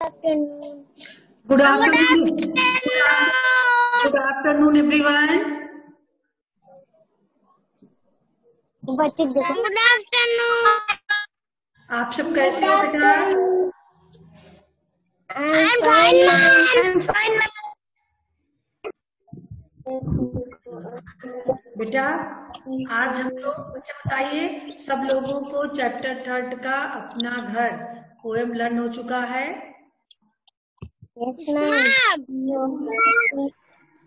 afternoon. Good afternoon. Good afternoon, everyone. Good afternoon. आप सब कैसे हो बेटा? I'm fine. I'm fine. बेटा आज हम लोग अच्छा बताइए, सब लोगों को चैप्टर 3 का अपना घर पोएम लर्न हो चुका है?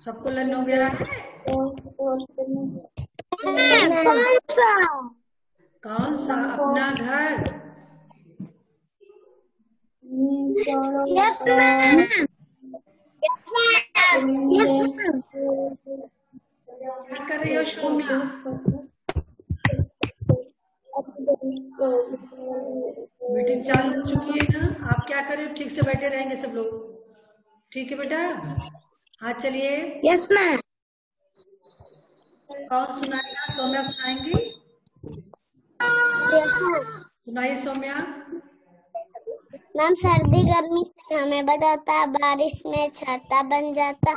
सबको लर्न हो गया है? कौन सा अपना घर? Yes, ma'am. Yes, ma'am. क्या कर रही हो सौम्या? मीटिंग चालू हो चुकी है ना? आप क्या कर रहे हो? ठीक से बैठे रहेंगे सब लोग, ठीक है बेटा? हाँ चलिए। Yes, ma'am. कौन सुनाएगा? सौम्या सुनाएंगी? Yes, ma'am. सुनाइए सौम्या। मैम, सर्दी गर्मी से हमें बचाता, बारिश में छाता बन जाता,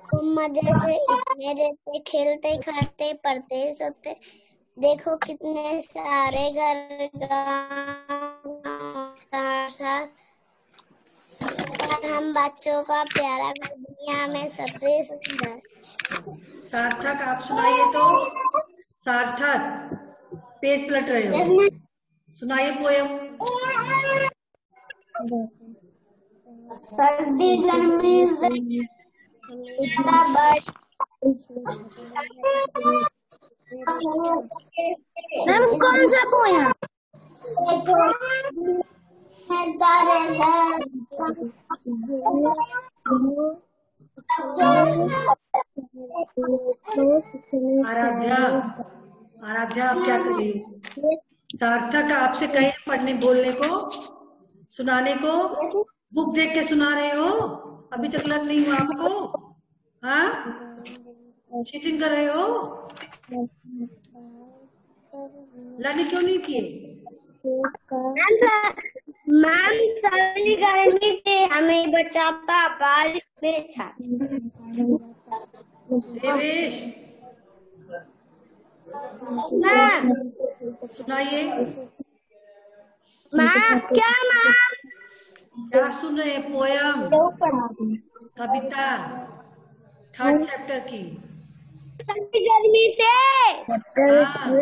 खूब मजे से इसमें रहते, खेलते खाते पढ़ते सोते, देखो कितने सारे घर हम बच्चों का प्यारा घर दुनिया में सबसे सुंदर। सार्थक आप सुनाइए तो। सार्थक पेज पलट रहे हो, सुनाइए पोएम। सर्दी गर्मी से मैम कौन सा पोएम? आराध्या, आराध्या आप क्या कर रही हो? सार्थक आपसे कहे पढ़ने बोलने को, सुनाने को, बुक देख के सुना रहे हो? अभी तक लर्न नहीं हुआ आपको? हाँ, चीटिंग कर रहे हो? लर्न क्यों नहीं किए? मैम सर्दी गर्मी से हमें बचाता, बारिश में छाता। देवेश मैम सुनाइए। मैम क्या सुन रहे हैं? पोयम, कविता 3rd चैप्टर की। सर्दी गर्मी से हाँ।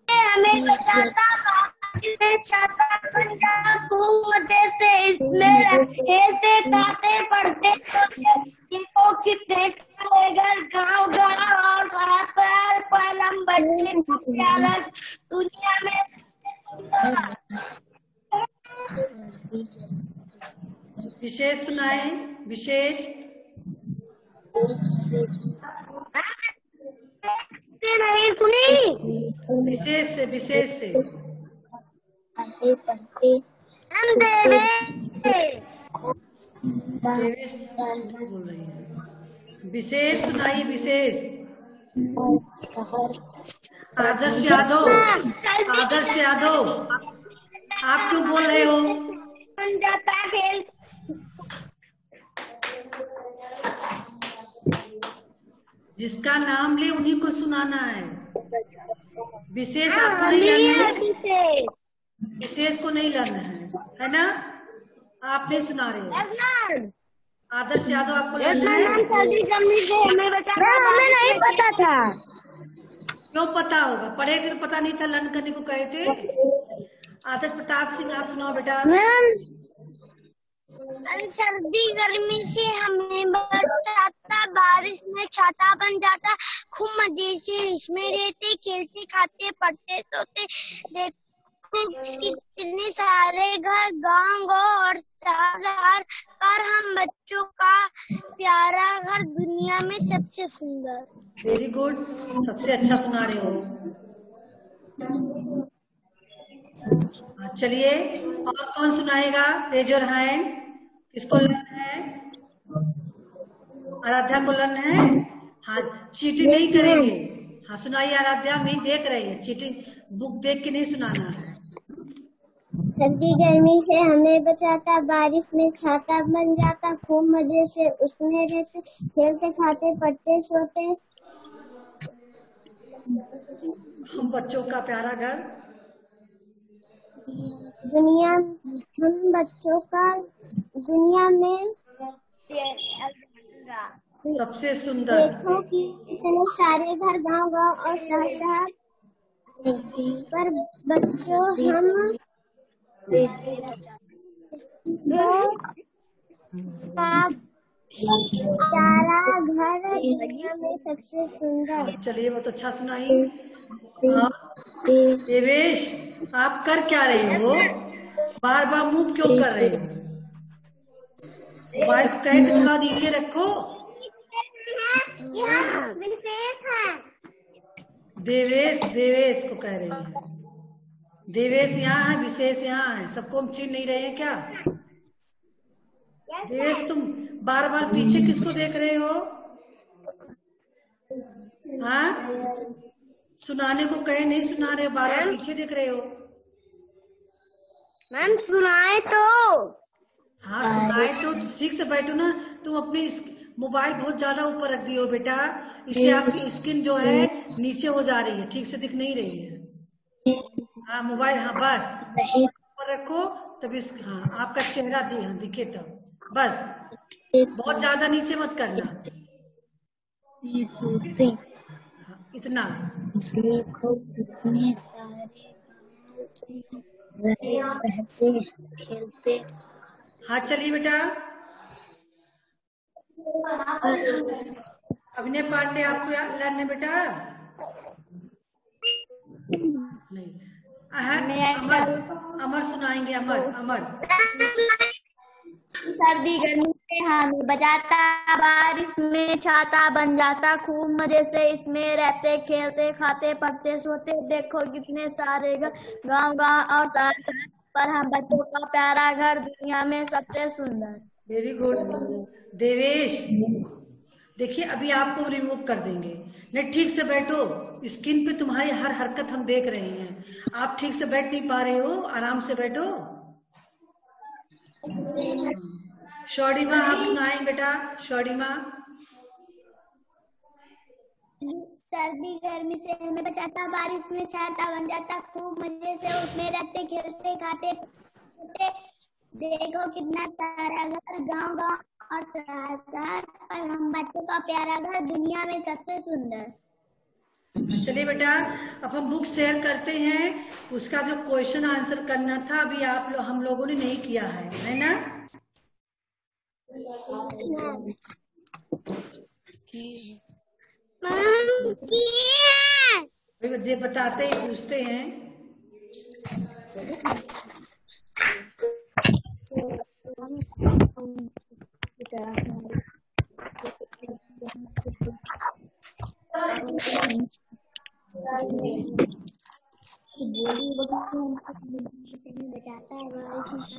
हमें बचाता, बारिश में छाता बन जाता, खूब मजे से इसमें रहते खाते पढ़ते सोते, देखो कितने सारे घर गाँव गाँव और शहर पर हम बच्चे को प्यारा दुनिया में। विशेष सुनाए, विशेष। नहीं सुनी? विशेष से, विशेष से। हम देवेश बोल रही है। विशेष सुनाइए, विशेष। आदर्श यादव, आदर्श यादव आप क्यों बोल रहे हो? बन जाता खेल। जिसका नाम ले उन्हीं को सुनाना है। विशेष आपको नहीं लर्न है, विशेष को नहीं लर्न है ना? आप नहीं सुना रहे हो। आदर्श यादव आपको लर्न है? हमें नहीं पता था। क्यों पता होगा? पढ़े थे तो पता नहीं था, लर्न करने को कहे थे। आदर्श प्रताप सिंह आप सुनाओ बेटा। सर्दी गर्मी से हमें बचाता, बारिश में छाता बन जाता, खूब मजे से इसमें रहते, खेलते खाते पढ़ते सोते, देखो कितने सारे घर गाँव और शहर पर हम बच्चों का प्यारा घर दुनिया में सबसे सुंदर। वेरी गुड, सबसे अच्छा सुना रहे हो। चलिए और कौन सुनाएगा? Raise your hand. किसको लर्न है? आराध्या को लर्न है? हाँ, चीटिंग नहीं करेंगे। हाँ सुनाइए आराध्या, हम नहीं देख रहे हैं, चीटिंग बुक देख के नहीं सुनाना है। सर्दी गर्मी से हमें बचाता, बारिश में छाता बन जाता, खूब मजे से उसमें रहते, खेलते खाते पढ़ते सोते। हम बच्चों का प्यारा घर, दुनिया हम बच्चों का दुनिया में सबसे सुंदर। देखो कि इतने सारे घर गांव गांव और शहर शहर, पर बच्चों हम प्यारा घर दुनिया में सबसे सुंदर। चलिए बहुत अच्छा सुनाई। देवेश, आप कर क्या रहे हो? बार बार मूव क्यों कर रहे हो? मोबाइल को कहे तो थोड़ा नीचे रखो। देवेश, देवेश को कह रही है। देवेश यहाँ है, विशेष यहाँ है, सबको हम चिन्ह नहीं रहे हैं क्या? देवेश, तुम बार बार पीछे किसको देख रहे हो? हाँ, सुनाने को कहे नहीं सुना रहे हो, बार बार पीछे देख रहे हो। मैम सुनाए तो। हाँ सुनाए तो ठीक से बैठो ना। तुम अपनी मोबाइल बहुत ज्यादा ऊपर रख दिए हो बेटा, इसलिए आपकी स्किन जो है नीचे हो जा रही है, ठीक से दिख नहीं रही है। हाँ मोबाइल, हाँ बस ऊपर रखो तब हाँ आपका चेहरा दिखे तब, बस बहुत ज्यादा नीचे मत करना। हाँ, इतना। देखो कितने सारे रहते खेलते। हाँ चलिए बेटा। अभिनय पांडे आपको लर्न है बेटा? नहीं। अमर, अमर सुनाएंगे, अमर। अमर, सर्दी गर्मी से हमें बचाता, बारिश में छाता बन जाता, खूब मजे से इसमें रहते, खेलते खाते पढ़ते सोते। देखो कितने सारे घर गांव गांव और शहर शहर, पर हम बच्चों का प्यारा घर दुनिया में सबसे सुंदर। Very good. देवेश, देखिए अभी आपको रिमूव कर देंगे, नहीं ठीक से बैठो। स्क्रीन पे तुम्हारी हर हरकत हम देख रहे हैं, आप ठीक से बैठ नहीं पा रहे हो, आराम से बैठो। शौरिमा आप सुनाएं बेटा। शौरिमा। सर्दी गर्मी से हमें बचाता, बारिश में छाता बन जाता, खूब मजे से उसमें रहते, खेलते खाते पढ़ते। देखो कितना सारा घर गांव गांव और शहर शहर, पर हम बच्चों का प्यारा घर दुनिया में सबसे सुंदर। चलिए बेटा, अब हम बुक शेयर करते हैं, उसका जो क्वेश्चन आंसर करना था अभी हम लोगों ने नहीं किया है ना? बताते ही पूछते हैं।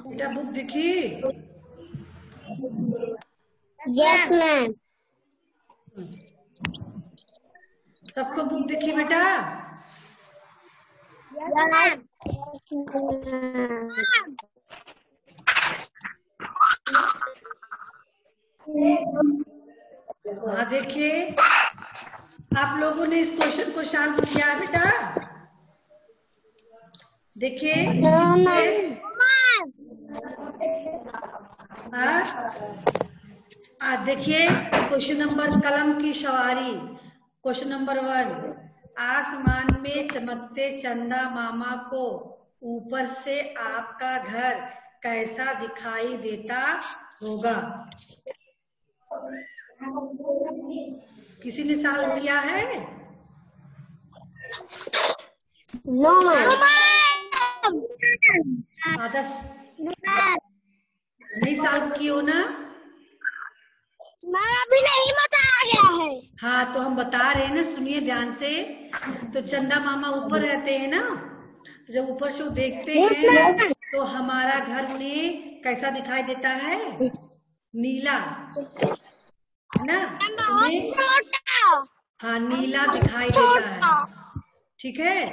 बेटा बुक दिखी? Yes ma'am. सबको बुक दिखी बेटा? हाँ देखिए, आप लोगों ने इस क्वेश्चन को शांत किया है बेटा? देखिए देखिए क्वेश्चन नंबर, कलम की सवारी। क्वेश्चन नंबर 1, आसमान में चमकते चंदा मामा को ऊपर से आपका घर कैसा दिखाई देता होगा? किसी ने सॉल्व किया है? No ma'am. आदर्श नहीं सॉल्व की हो ना? मैम अभी नहीं बताया गया है। हाँ तो हम बता रहे हैं ना, सुनिए ध्यान से। तो चंदा मामा ऊपर रहते हैं ना, तो जब ऊपर से वो देखते हैं तो हमारा घर उन्हें कैसा दिखाई देता है? नीला। ना, बहुत इनमें छोटा। हाँ नीला दिखाई देता है, ठीक है।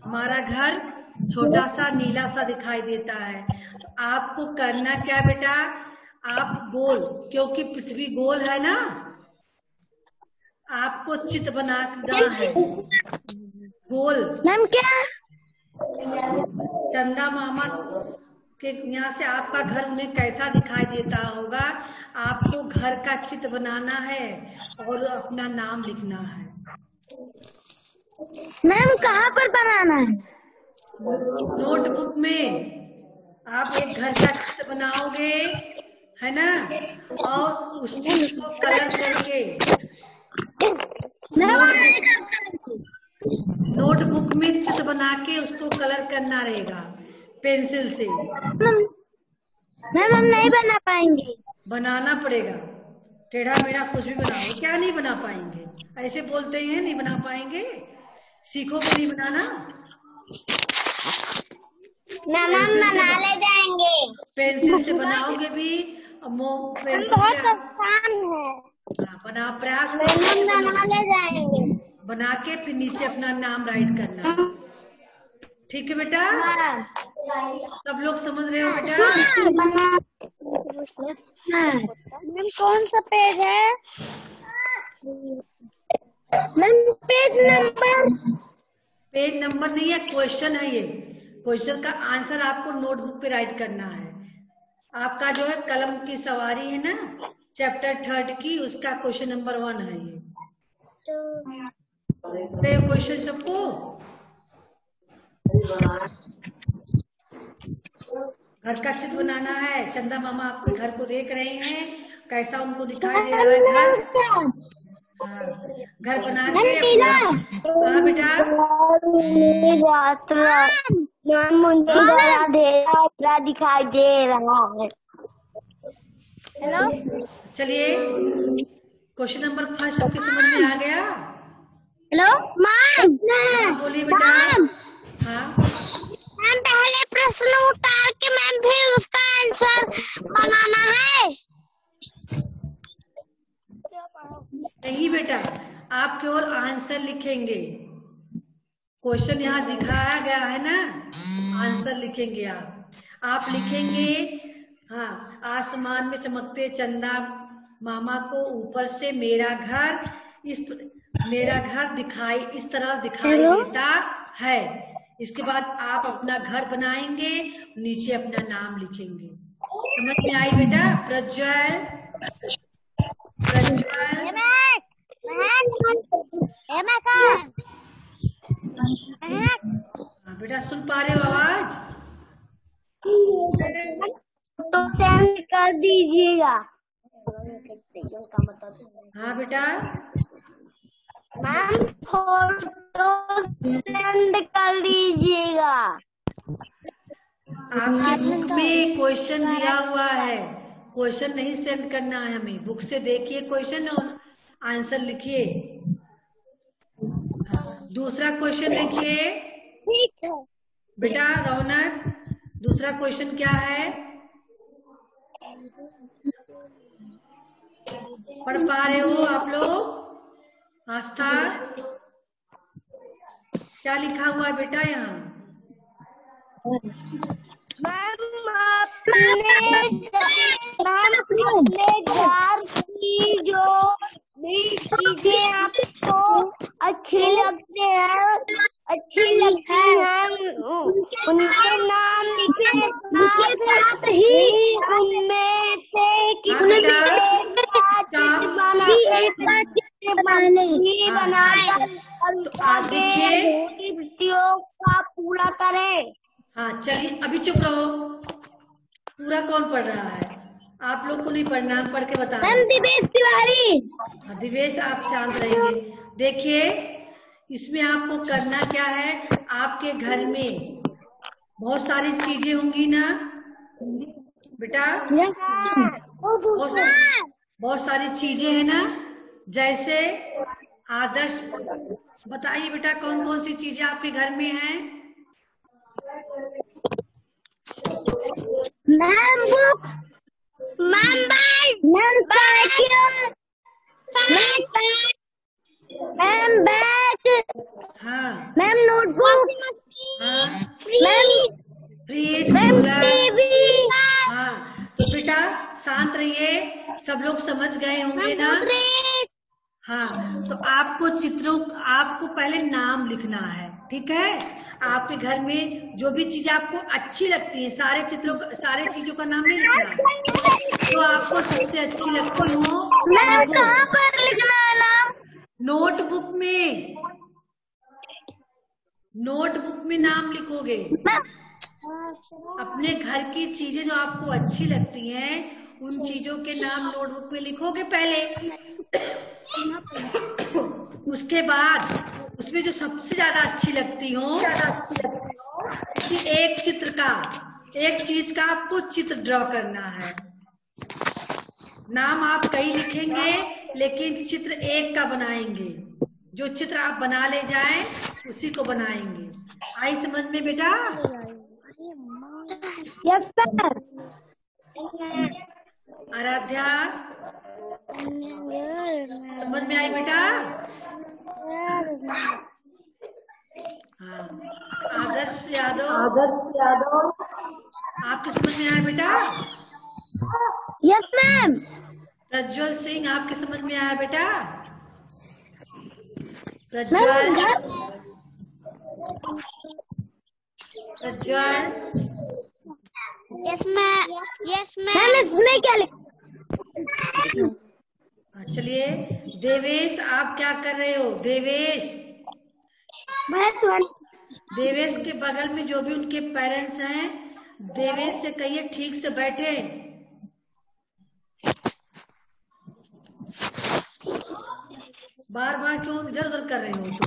हमारा घर छोटा सा नीला सा दिखाई देता है। तो आपको करना क्या बेटा, आप गोल, क्योंकि पृथ्वी गोल है ना, आपको चित्र बनाना है गोल। मैम क्या? चंदा मामा के यहाँ से आपका घर उन्हें कैसा दिखाई देता होगा, आपको घर का चित्र बनाना है और अपना नाम लिखना है। मैम कहाँ पर बनाना है? नोटबुक में आप एक घर का चित्र बनाओगे, है ना, और उस चित्र को कलर करके नोटबुक में चित्र बना के उसको कलर करना रहेगा पेंसिल से। मैम हम नहीं बना पाएंगे। बनाना पड़ेगा, टेढ़ा मेढ़ा कुछ भी बनाओ, क्या नहीं बना पाएंगे, ऐसे बोलते हैं नहीं बना पाएंगे, सीखोगे नहीं बनाना। मैम हम बना ले जाएंगे। पेंसिल से बनाओगे भी, पेंसिल बहुत से आसान है। बना, प्रयास मैम हम करो, बना ले जाएंगे। बना के फिर नीचे अपना नाम राइट करना, ठीक है बेटा? सब लोग समझ रहे हो बेटा? मैम कौन सा पेज है? मैम पेज नंबर नहीं है, क्वेश्चन है ये। क्वेश्चन का आंसर आपको नोटबुक पे राइट करना है। आपका जो है कलम की सवारी है ना, चैप्टर 3 की, उसका क्वेश्चन नंबर 1 है ये। क्वेश्चन सबको घर का चित्र बनाना है। चंदा मामा आपके घर को देख रहे हैं, कैसा उनको दिखाई दे रहा है घर। हाँ, घर बना के अपना, हाँ बेटा मुझे दिखाई दे रहा है। हेलो, चलिए क्वेश्चन नंबर 1 सबके समझ में आ गया? हेलो मैम, बोलिए बेटा। हाँ मैम पहले प्रश्न उतार के मैम फिर उसका आंसर बनाना है। नहीं बेटा, आप केवल आंसर लिखेंगे, क्वेश्चन यहाँ दिखाया गया है ना, आंसर लिखेंगे आप लिखेंगे। हाँ, आसमान में चमकते चंदा मामा को ऊपर से मेरा घर दिखाई इस तरह दिखाई देता है। इसके बाद आप अपना घर बनाएंगे, नीचे अपना नाम लिखेंगे। समझ में आई बेटा? प्रज्वल हाँ बेटा, सुन पा रहे हो आवाज? तो सेंड कर दीजिएगा। हाँ बेटा, मैम फोटो सेंड कर दीजिएगा। आपके बुक में क्वेश्चन दिया हुआ है, क्वेश्चन नहीं सेंड करना है हमें, बुक से देखिए क्वेश्चन और आंसर लिखिए। दूसरा क्वेश्चन देखिए। ठीक है बेटा रौनक, दूसरा क्वेश्चन क्या है? पढ़ पा रहे हो आप लोग? आस्था, क्या लिखा हुआ है बेटा यहाँ? मैम अपने घर की जो भी चीजें आपको अच्छी लगती हैं उनके नाम लिखे, साथ ही उनमें से किसी वृत्तियों का पूरा करें। हाँ चलिए, अभी चुप रहो। पूरा कौन पढ़ रहा है? आप लोग को नहीं पढ़ना, हम पढ़ के बता रहे हैं। दिवेश तिवारी। हाँ दिवेश, आप शांत रहेंगे। देखिए, इसमें आपको करना क्या है, आपके घर में बहुत सारी चीजें होंगी ना बेटा, बहुत सारी चीजें हैं ना, जैसे आदर्श, बताइए बेटा कौन कौन सी चीजें आपके घर में हैं? Ma'am book, ma'am bag, ma'am cycle, ma'am bag, हाँ मैम नोटबुक, हाँ, fridge, fridge, ma'am cooler. TV, हाँ तो बेटा शांत रहिए, सब लोग समझ गए होंगे ना। हाँ तो आपको पहले नाम लिखना है, ठीक है। आपके घर में जो भी चीज आपको अच्छी लगती है, सारे चीजों का नाम नहीं लिखना है। जो आपको सबसे अच्छी लगती हो मैम लिखो। कहाँ पर लिखना है नाम? नोटबुक में नाम लिखोगे। अपने घर की चीजें जो आपको अच्छी लगती हैं, उन चीजों के नाम नोटबुक में लिखोगे पहले। उसके बाद उसमें जो सबसे ज्यादा अच्छी लगती हो, कि एक चीज का आपको चित्र ड्रॉ करना है। नाम आप कई लिखेंगे लेकिन चित्र एक का बनाएंगे। जो चित्र आप बना ले जाएं उसी को बनाएंगे। आई समझ में बेटा? Yes sir. आराध्या समझ में आई बेटा? हाँ। आदर्श यादव आपके समझ में आया बेटा? Yes ma'am. प्रज्वल सिंह आपके समझ में आया बेटा? Prajwal yes ma'am. मैम इसमें क्या चलिए देवेश आप क्या कर रहे हो? देवेश के बगल में जो भी उनके पेरेंट्स हैं, देवेश से कहिए ठीक से बैठे। बार बार क्यों इधर उधर कर रहे हो तुम?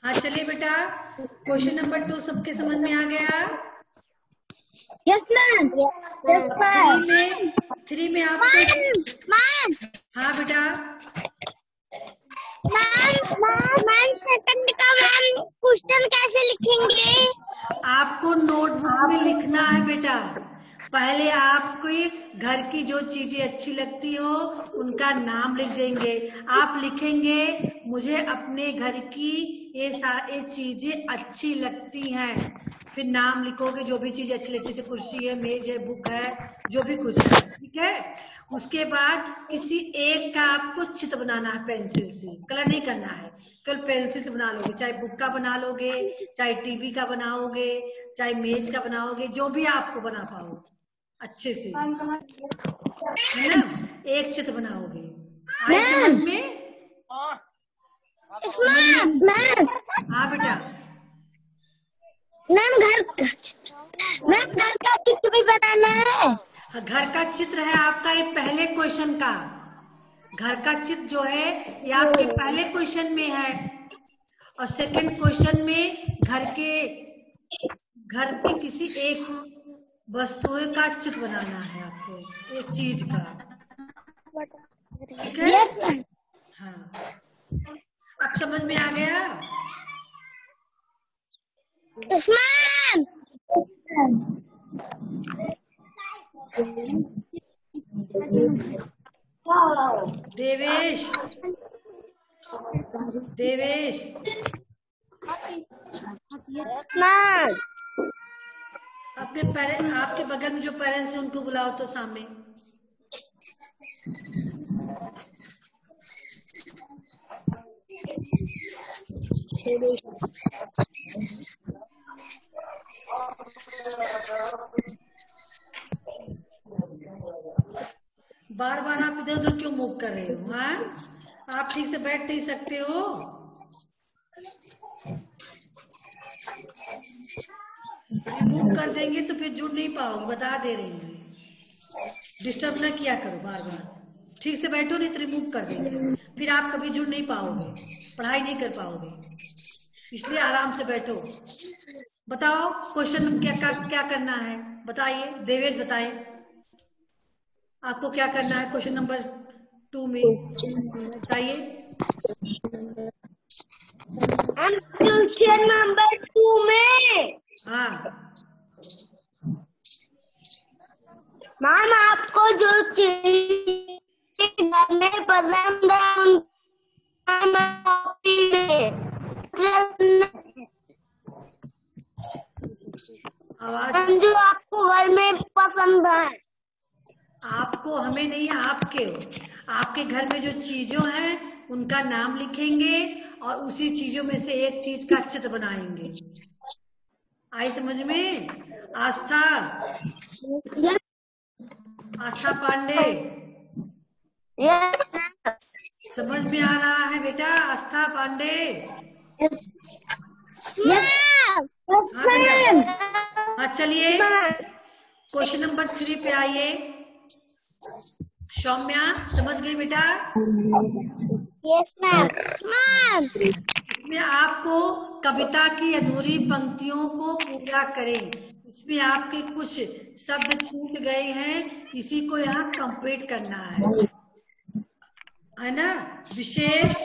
हाँ चलिए बेटा, क्वेश्चन नंबर 2 सबके समझ में आ गया? Yes ma'am. 3 में आपको हाँ बेटा मैम सेकंड का मैम क्वेश्चन कैसे लिखेंगे? आपको नोटबुक में लिखना है बेटा। पहले आपको घर की जो चीजें अच्छी लगती हो उनका नाम लिख देंगे। आप लिखेंगे मुझे अपने घर की ये चीजें अच्छी लगती हैं, फिर नाम लिखोगे जो भी चीज अच्छी लगती है, जैसे कुर्सी है, मेज है, बुक है, जो भी कुछ है, ठीक है। उसके बाद किसी एक का आपको चित्र बनाना है पेंसिल से, कलर नहीं करना है, केवल पेंसिल से बना लोगे। चाहे बुक का बना लोगे, चाहे टीवी का बनाओगे, चाहे मेज का बनाओगे, जो भी आपको बना पाओ अच्छे से, है ना। एक चित्र बनाओगे। आई समझ में? हाँ बेटा। मैम घर का चित्र भी बनाना है। घर का चित्र है आपका ये पहले क्वेश्चन का। घर का चित्र जो है ये आपके पहले क्वेश्चन में है, और सेकंड क्वेश्चन में घर की किसी एक वस्तु का चित्र बनाना है आपको, एक चीज का, ठीक है। हाँ अब समझ में आ गया? देवेश आपके बगल में जो पेरेंट्स हैं उनको बुलाओ तो सामने। बार बार आप इधर उधर क्यों मूव कर रहे हो? हाँ आप ठीक से बैठ नहीं सकते हो? रिमूव कर देंगे तो फिर जुड़ नहीं पाओगे, बता दे रही हूँ। डिस्टर्ब ना किया करो बार बार, ठीक से बैठो, नहीं तो रिमूव कर देंगे, फिर आप कभी जुड़ नहीं पाओगे, पढ़ाई नहीं कर पाओगे, इसलिए आराम से बैठो। बताओ क्वेश्चन क्या करना है, बताइए। देवेश बताइए आपको क्या करना है क्वेश्चन नंबर 2 में, बताइए। क्वेश्चन नंबर 2 में हाँ मैम आपको जो चीज घर में पसंद है आवाज जो आपको घर में पसंद है। आपको, हमें नहीं, आपके आपके घर में जो चीजों हैं उनका नाम लिखेंगे और उसी चीजों में से एक चीज का चित्र बनाएंगे। आई समझ में? आस्था, आस्था पांडे, समझ में आ रहा है बेटा? आस्था पांडे, हाँ चलिए क्वेश्चन नंबर 3 पे आइए। सौम्या समझ गई बेटा? Yes ma'am. इसमें आपको कविता की अधूरी पंक्तियों को पूरा करें। इसमें आपके कुछ शब्द छूट गए हैं, इसी को यहाँ कंप्लीट करना है ना? विशेष,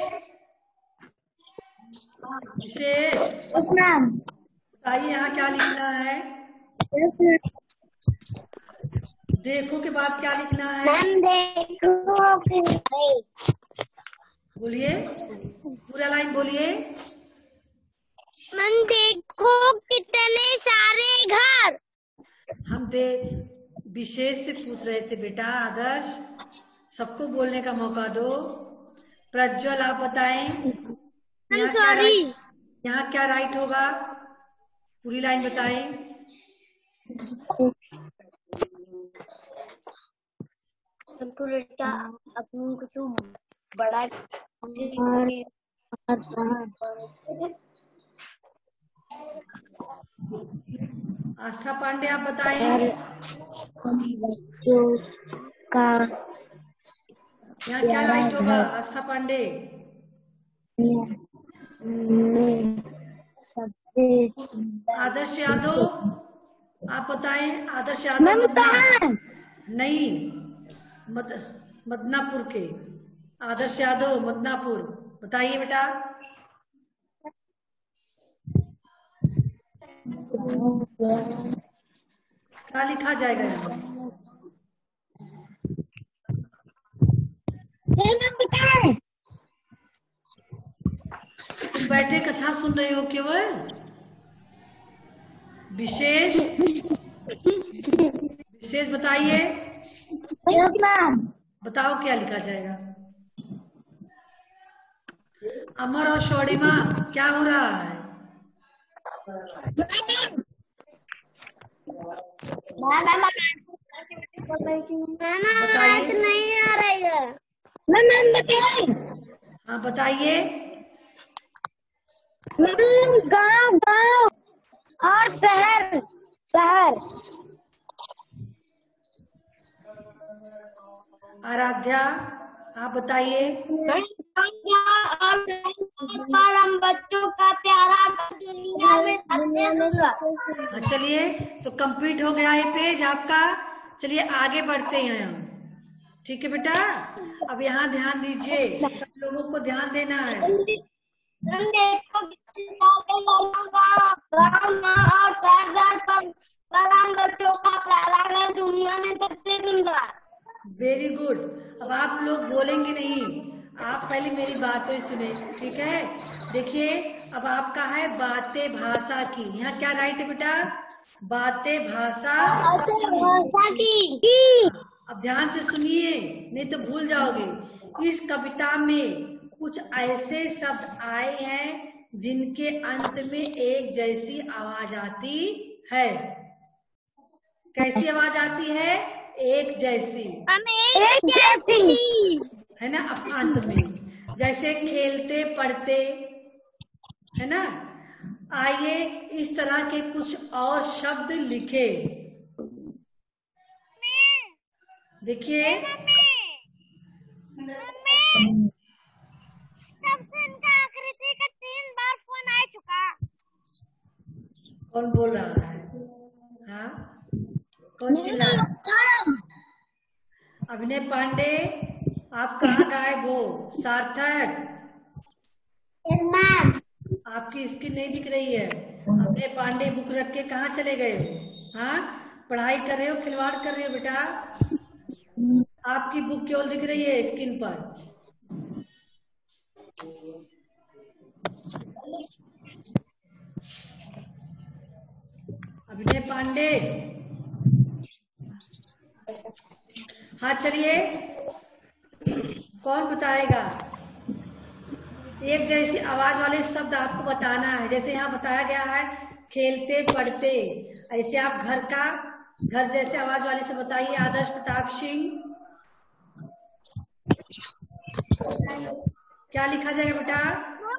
विशेष बताइए यहाँ क्या लिखना है? देखो के बाद क्या लिखना है? बोलिए, पूरा लाइन बोलिए। मन देखो कितने सारे घर। हम विशेष से पूछ रहे थे बेटा। आदर्श, सबको बोलने का मौका दो। प्रज्वल आप बताएं यहाँ क्या राइट होगा? पूरी लाइन बताएं। अपने कुछ बड़ा आस्था पांडे आप बताएं बच्चों का यहाँ क्या राइट होगा? आस्था पांडे, आदर्श यादव आप बताएं। आदर्श यादव नहीं, मदनापुर के आदर्श यादव, मदनापुर बताइए बेटा। क्या लिखा जाएगा यहाँ? तुम बैठे कथा सुन रहे हो केवल? विशेष, विशेष बताइए। बताओ क्या लिखा जाएगा? अमर और शौर्यमा क्या हो रहा है? नहीं आ रही है। हाँ बताइए। गाँव गाँव और शहर शहर। आराध्या आप बताइए। और हम बच्चों का प्यारा दुनिया में चलिए तो कंप्लीट हो गया ये पेज आपका। चलिए आगे बढ़ते हैं हम, ठीक है बेटा? अब यहाँ ध्यान दीजिए, सब लोगों को ध्यान देना है। बच्चों का प्यारा दुनिया में सबसे सुंदर। Very good. अब आप लोग बोलेंगे नहीं, आप पहले मेरी बातें सुने, ठीक है? देखिए अब आपका है बातें भाषा की। यहाँ क्या राइट है बेटा? बातें भाषा की। अब ध्यान से सुनिए, नहीं तो भूल जाओगे। इस कविता में कुछ ऐसे शब्द आए हैं जिनके अंत में एक जैसी आवाज आती है। कैसी आवाज आती है? एक जैसी, एक जैसी है ना? अंत में जैसे खेलते पढ़ते, है ना? आइए इस तरह के कुछ और शब्द लिखे। देखिए आकृति का 3 बार फोन आ चुका। कौन बोल रहा है? हाँ कौन चिल्ला रहा है? अभिनय पांडे आप कहाँ गायब हो? सार्थक आपकी स्क्रीन नहीं दिख रही है। अभिनय पांडे बुक रख के कहाँ चले गए हो? हाँ पढ़ाई कर रहे हो, खिलवाड़ कर रहे हो बेटा? आपकी बुक केवल दिख रही है स्क्रीन पर। अभिनय पांडे, हाँ चलिए, कौन बताएगा? एक जैसी आवाज वाले शब्द आपको बताना है। जैसे यहाँ बताया गया है खेलते पढ़ते, ऐसे आप घर जैसे आवाज वाले से बताइए। आदर्श प्रताप सिंह, क्या लिखा जाएगा बेटा?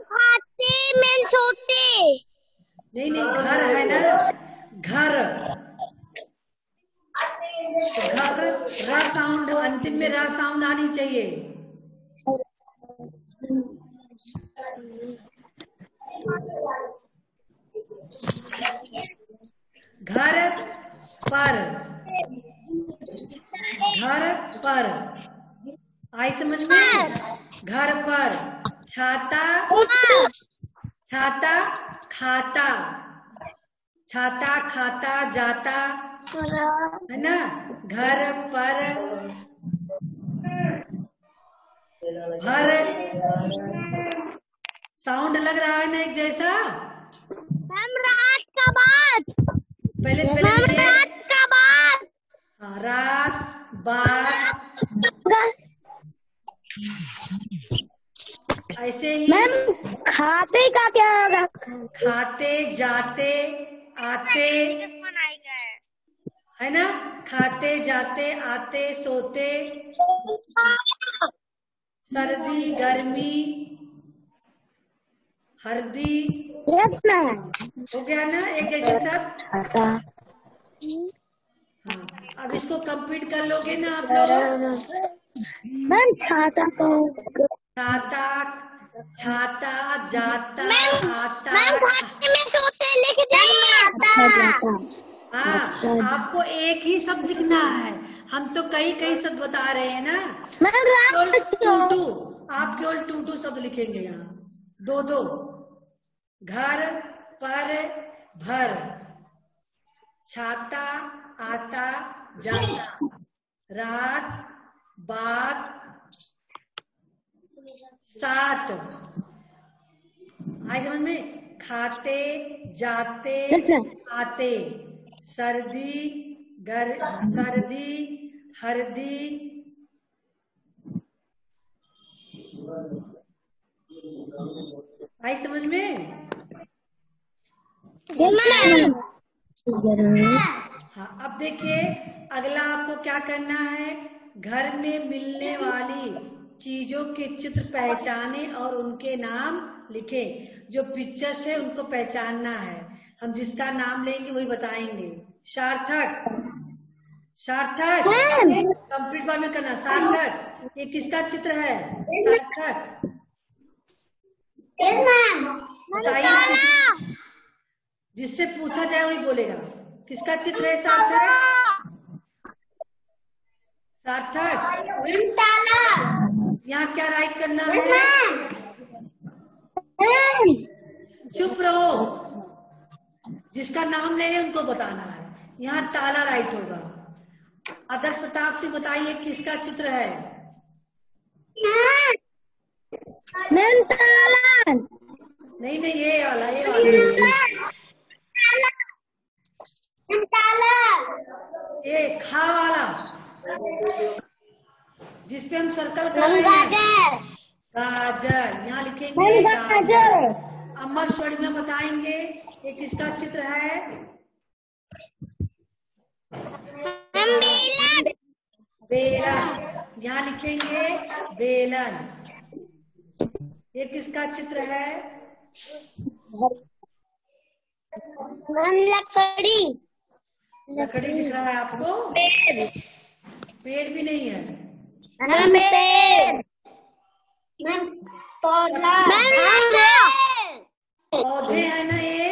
खाते में सोते। नहीं नहीं, घर है ना, घर। घर, रा साउंड, अंतिम में रा साउंड आनी चाहिए। घर पर, घर पर, आई समझ में? घर पर। छाता, छाता खाता, छाता खाता जाता, है ना? घर पर, भर, साउंड लग रहा है ना एक जैसा? मैम रात का बाद। पहले मैम रात का बाद। हाँ, रात बाद, ऐसे ही। मैम खाते का क्या होगा? खाते जाते आते, है ना? खाते जाते आते सोते, सर्दी गर्मी, हल्दी, हो गया ना एक जैसे सब? हाँ, अब इसको कंप्लीट कर लोगे ना आप लोग? मैम छाता को, छाता, छाता जाता आता। मैम खाते में सोते लिख दिया। हाँ, आपको एक ही शब्द लिखना है, हम तो कई कई शब्द बता रहे हैं ना। मैम टूटू, आप केवल टूटू शब्द लिखेंगे यहाँ, दो दो। घर पर भर, छाता आता जाता, रात बाद, सात, आई समझ में? खाते जाते आते, सर्दी सर्दी हरदी, आई समझ में? हाँ, अब देखिए अगला आपको क्या करना है। घर में मिलने वाली चीजों के चित्र पहचाने और उनके नाम लिखें। जो पिक्चर्स है उनको पहचानना है, हम जिसका नाम लेंगे वही बताएंगे। सार्थक, सार्थक कंप्लीट बार में करना। सार्थक, ये किसका चित्र है? सार्थक बताइए, जिससे पूछा जाए वही बोलेगा। किसका चित्र है सार्थक? सार्थक, यहाँ क्या राइट करना है? चुप रहो, जिसका नाम ले रहे उनको बताना है। यहाँ ताला राइट होगा। आदर्श प्रताप सिंह बताइए किसका चित्र है? नहीं नहीं, ये वाला, ये वाला, ये खा वाला, जिसपे हम सर्कल कर रहे हैं। गाजर, यहाँ लिखेंगे गाजर। अमर स्वर में बताएंगे ये किसका चित्र है? बेलन, यहाँ लिखेंगे बेलन। ये किसका चित्र है? लकड़ी। लकड़ी दिख रहा है आपको? पेड़ भी नहीं है। पौधे हैं ना, ये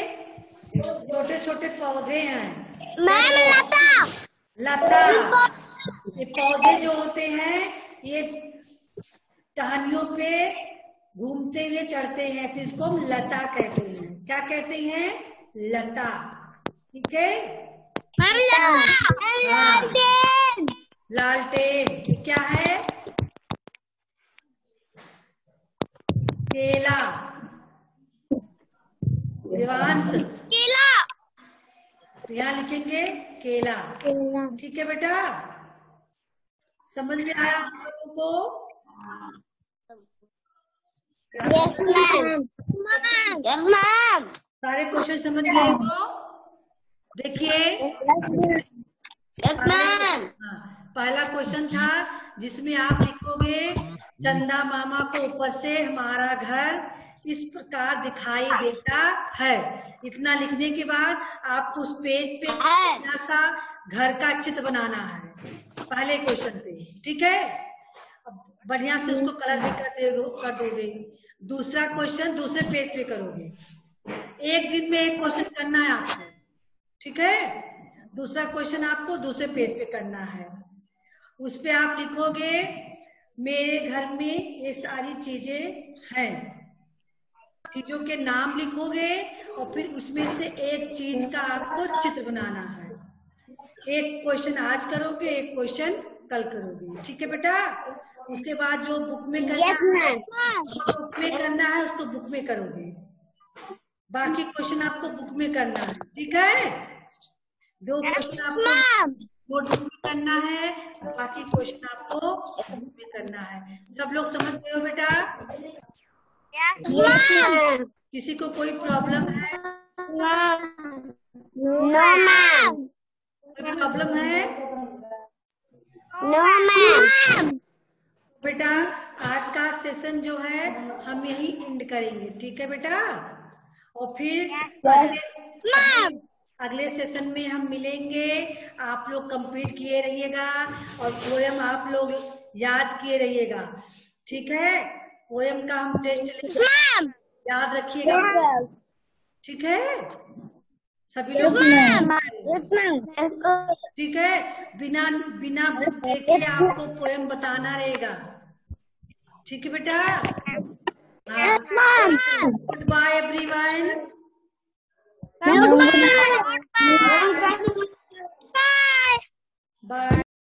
छोटे छोटे पौधे हैं। लता। लता, ये पौधे जो होते हैं ये टहनियों पे घूमते हुए चढ़ते हैं, तो इसको हम लता कहते हैं। क्या कहते हैं? लता। ठीक है, लालटेन। लालटेन। ये क्या है? केला। देवांश, केला। तो यहाँ लिखेंगे केला। ठीक है बेटा, समझ में आया आप लोगों को? Yes ma'am. Yes ma'am. सारे क्वेश्चन समझ गए हो? देखिए, पहला क्वेश्चन था जिसमें आप लिखोगे चंदा मामा को ऊपर से हमारा घर इस प्रकार दिखाई देता है। इतना लिखने के बाद आपको उस पेज पे थोड़ा सा घर का चित्र बनाना है पहले क्वेश्चन पे। ठीक है, अब बढ़िया से उसको कलर भी कर दोगे। दूसरा क्वेश्चन दूसरे पेज पे करोगे। एक दिन में एक क्वेश्चन करना है आपको। ठीक है, दूसरा क्वेश्चन आपको दूसरे पेज पे करना है। उस पे आप लिखोगे मेरे घर में ये सारी चीजें हैं, चीजों के नाम लिखोगे और फिर उसमें से एक चीज का आपको चित्र बनाना है। एक क्वेश्चन आज करोगे, एक क्वेश्चन कल करोगे। ठीक है बेटा, उसके बाद जो बुक में करना है बुक में करना है उसको बुक में करोगे। बाकी क्वेश्चन आपको बुक में करना है। ठीक है, 2 क्वेश्चन आपको नोटबुक में करना है, बाकी क्वेश्चन आपको बुक में करना है। सब लोग समझ गए हो बेटा? किसी को कोई प्रॉब्लम है? No ma'am. कोई प्रॉब्लम है? No ma'am. बेटा आज का सेशन जो है हम यही एंड करेंगे। ठीक है बेटा, और फिर अगले सेशन में हम मिलेंगे। आप लोग कंप्लीट किए रहिएगा और पोएम आप लोग याद किए रहिएगा। ठीक है, पोएम का हम टेस्ट याद रखिएगा। ठीक है, सभी लोग। ठीक है, बिना बुक देखे आपको पोएम बताना रहेगा। ठीक है बेटा, गुड बाय एवरीवन। बाय।